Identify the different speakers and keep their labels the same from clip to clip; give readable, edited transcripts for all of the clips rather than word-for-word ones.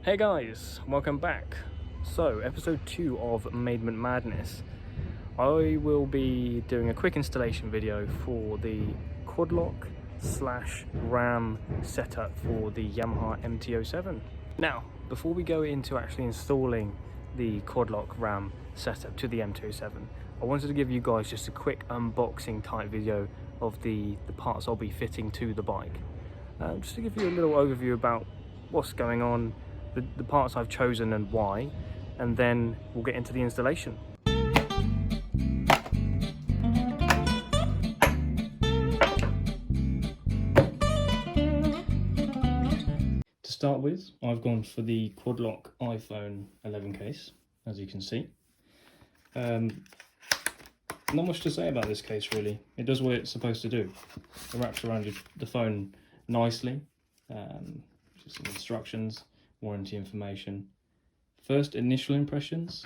Speaker 1: Hey guys, welcome back. So, episode 2 of MaidmentMadness. I will be doing a quick installation video for the quadlock / RAM setup for the Yamaha MT-07. Now, before we go into actually installing the quadlock RAM setup to the MT-07, I wanted to give you guys just a quick unboxing type video of the parts I'll be fitting to the bike. Just to give you a little overview about what's going on, the parts I've chosen and why, and then we'll get into the installation. To start with, I've gone for the quadlock iPhone 11 case, as you can see. Not much to say about this case really. It does what it's supposed to do. It wraps around the phone nicely. Just some instructions, warranty information. First initial impressions,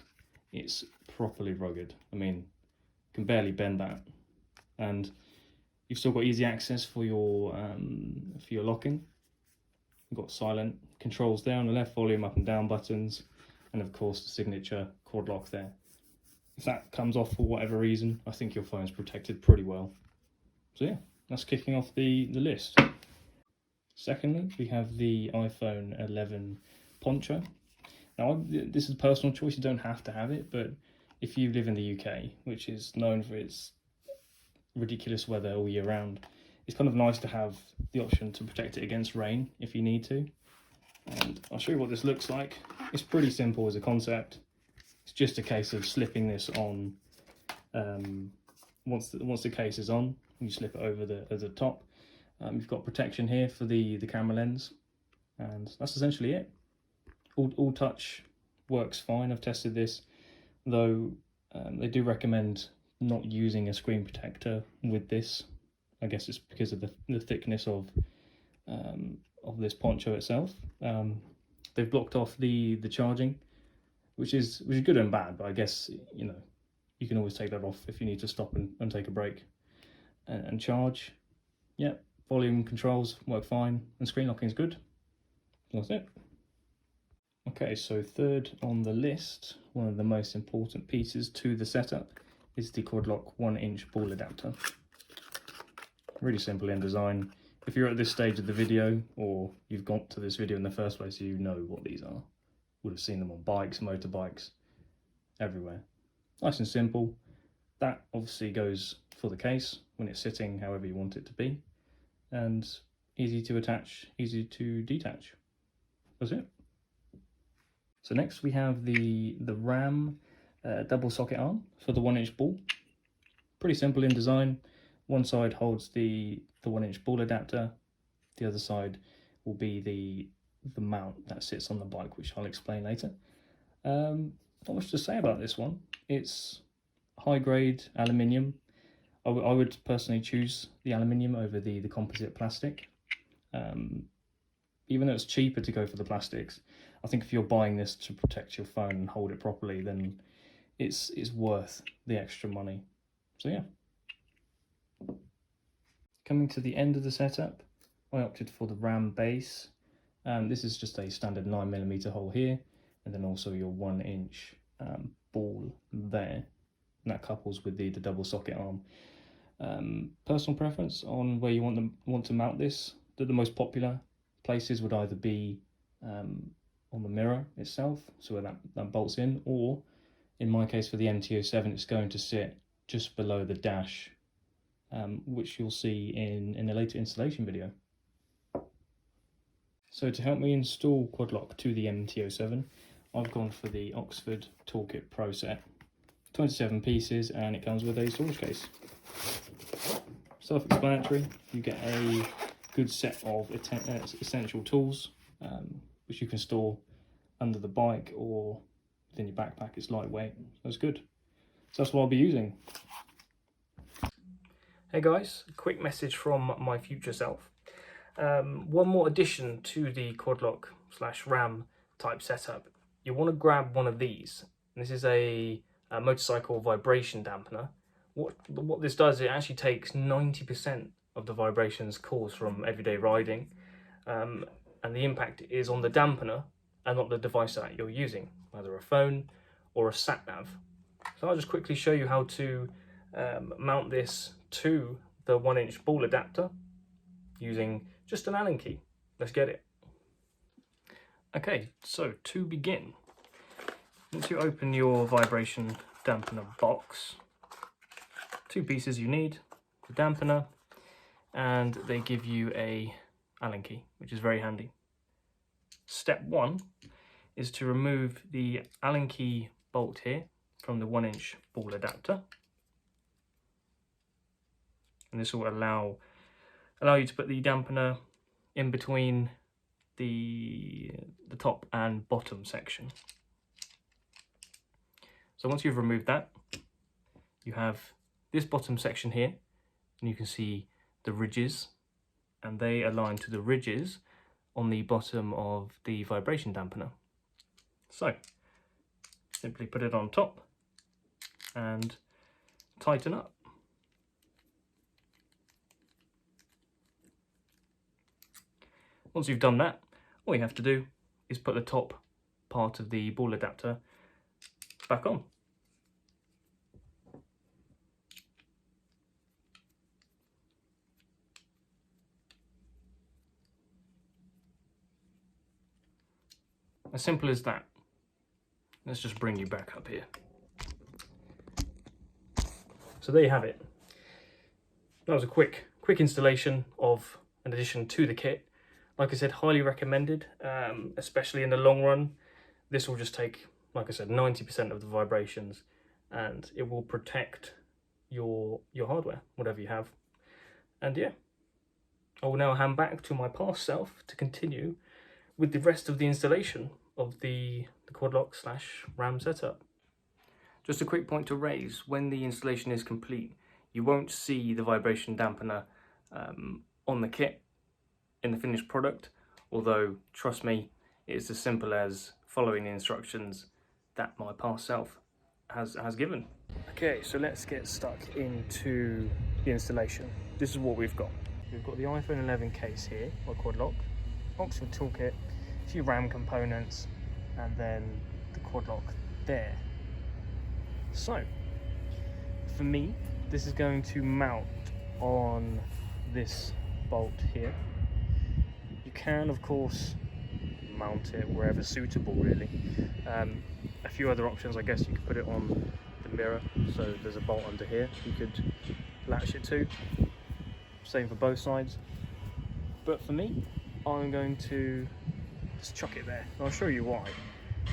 Speaker 1: it's properly rugged. I mean, you can barely bend that, and you've still got easy access for your locking. You've got silent controls there on the left, volume up and down buttons, and of course the signature quad lock there. If that comes off for whatever reason, I think your phone's protected pretty well. So yeah, that's kicking off the list. Secondly, we have the iPhone 11 Poncho. Now, this is a personal choice, you don't have to have it, but if you live in the UK, which is known for its ridiculous weather all year round, it's kind of nice to have the option to protect it against rain if you need to. And I'll show you what this looks like. It's pretty simple as a concept. It's just a case of slipping this on. Once the case is on, you slip it over the top. You've got protection here for the camera lens, and that's essentially it. All touch works fine. I've tested this, though they do recommend not using a screen protector with this. I guess it's because of the thickness of this poncho itself. They've blocked off the charging, which is good and bad, but I guess you can always take that off if you need to stop and take a break and charge. Yeah. Volume controls work fine, and screen locking is good. That's it. Okay, so third on the list, one of the most important pieces to the setup is the quadlock 1-inch ball adapter. Really simple in design. If you're at this stage of the video, or you've got to this video in the first place, you know what these are. Would have seen them on bikes, motorbikes, everywhere. Nice and simple. That obviously goes for the case when it's sitting however you want it to be. And easy to attach, easy to detach. That's it. So next we have the RAM double socket arm for the 1-inch ball. Pretty simple in design. One side holds the 1-inch ball adapter. The other side will be the mount that sits on the bike, which I'll explain later. Not much to say about this one. It's high grade aluminium. I would personally choose the aluminium over the composite plastic. Even though it's cheaper to go for the plastics, I think if you're buying this to protect your phone and hold it properly, then it's worth the extra money. So yeah. Coming to the end of the setup, I opted for the RAM base. This is just a standard 9mm hole here, and then also your 1-inch ball there. And that couples with the double socket arm. Personal preference on where you want to mount this. The most popular places would either be on the mirror itself, so where that bolts in, or in my case for the MT-07, it's going to sit just below the dash, which you'll see in a later installation video. So to help me install quadlock to the MT-07, I've gone for the Oxford ToolkitPro set. 27 pieces, and it comes with a storage case. Self-explanatory. You get a good set of essential tools, which you can store under the bike or within your backpack. It's lightweight, so it's good. So that's what I'll be using. Hey guys, quick message from my future self. One more addition to the quadlock / RAM type setup. You want to grab one of these. This is a motorcycle vibration dampener. What this does, it actually takes 90% of the vibrations caused from everyday riding, and the impact is on the dampener and not the device that you're using, either a phone or a sat nav. So I'll just quickly show you how to mount this to the 1-inch ball adapter using just an Allen key. Let's get it. Okay, so to begin, once you open your vibration dampener box, 2 pieces you need, the dampener, and they give you a Allen key, which is very handy. Step 1 is to remove the Allen key bolt here from the 1-inch ball adapter, and this will allow you to put the dampener in between the top and bottom section. So once you've removed that, you have this bottom section here, and you can see the ridges, and they align to the ridges on the bottom of the vibration dampener. So simply put it on top and tighten up. Once you've done that, all you have to do is put the top part of the ball adapter back on. As simple as that. Let's just bring you back up here. So there you have it. That was a quick installation of an addition to the kit. Like I said, highly recommended, especially in the long run. This will just take, like I said, 90% of the vibrations, and it will protect your hardware, whatever you have. And yeah, I will now hand back to my past self to continue with the rest of the installation of the quadlock / RAM setup. Just a quick point to raise: when the installation is complete, you won't see the vibration dampener on the kit in the finished product, although trust me, it's as simple as following the instructions that my past self has given. Okay, so let's get stuck into the installation. This is what we've got. We've got the iPhone 11 case here, my quadlock, Oxford toolkit, a few RAM components, and then the quadlock there. So for me, this is going to mount on this bolt here. You can, of course, mount it wherever suitable, really. A few other options, I guess you could put it on the mirror, so there's a bolt under here you could latch it to. Same for both sides. But for me, I'm going to just chuck it there. I'll show you why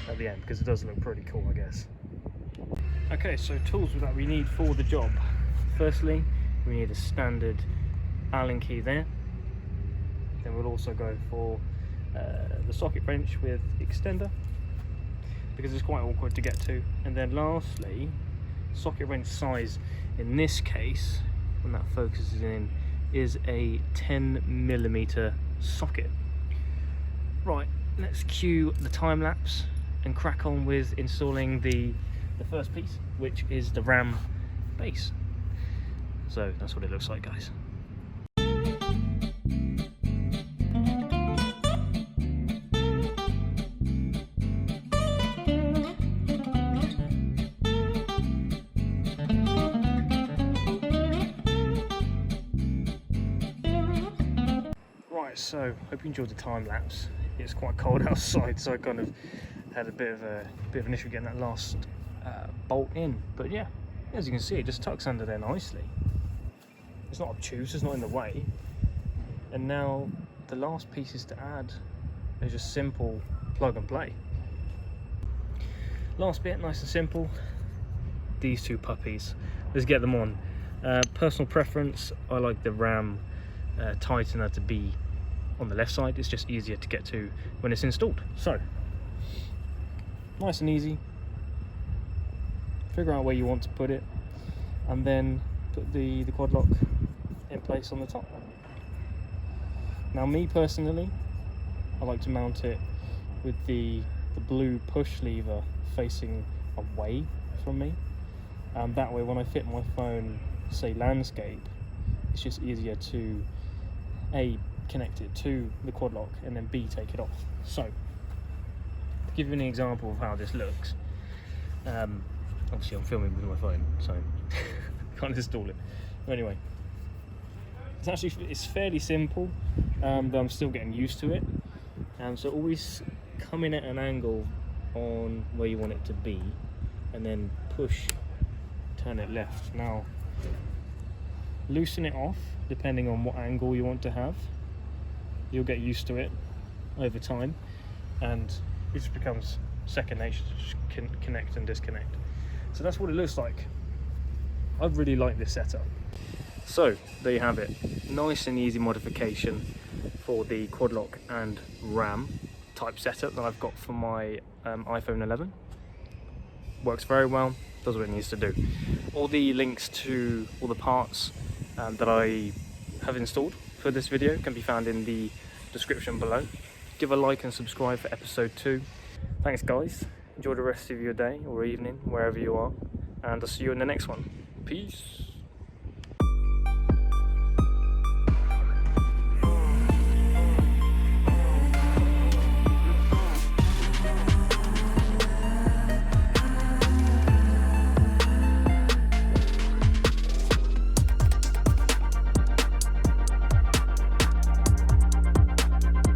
Speaker 1: at the end, because it does look pretty cool, I guess. Okay, so tools that we need for the job. Firstly, we need a standard Allen key there. Then we'll also go for the socket wrench with extender, because it's quite awkward to get to. And then lastly, socket wrench size in this case, when that focuses in, is a 10mm socket. Right, let's cue the time lapse and crack on with installing the first piece, which is the RAM base. So that's what it looks like, guys. So, hope you enjoyed the time lapse. It's quite cold outside, so I kind of had a bit of an issue getting that last bolt in. But yeah, as you can see, it just tucks under there nicely. It's not obtuse, it's not in the way. And now the last pieces to add is just simple plug and play. Last bit, nice and simple. These two puppies. Let's get them on. Personal preference, I like the RAM tightener to be on the left side. It's just easier to get to when it's installed. So nice and easy, figure out where you want to put it, and then put the quad lock in place on the top. Now me personally, I like to mount it with the blue push lever facing away from me, and that way when I fit my phone, say landscape, it's just easier to A, connect it to the quad lock, and then B, take it off. So to give you an example of how this looks, obviously I'm filming with my phone, so can't install it. But anyway, it's fairly simple, but I'm still getting used to it. So always come in at an angle on where you want it to be, and then turn it left. Now loosen it off depending on what angle you want to have. You'll get used to it over time, and it just becomes second nature to just connect and disconnect. So that's what it looks like. I really like this setup. So there you have it, nice and easy modification for the quad lock and RAM type setup that I've got for my iPhone 11. Works very well, does what it needs to do. All the links to all the parts that I have installed for this video can be found in the description below. Give a like and subscribe for episode 2. Thanks guys, enjoy the rest of your day or evening, wherever you are, and I'll see you in the next one. Peace.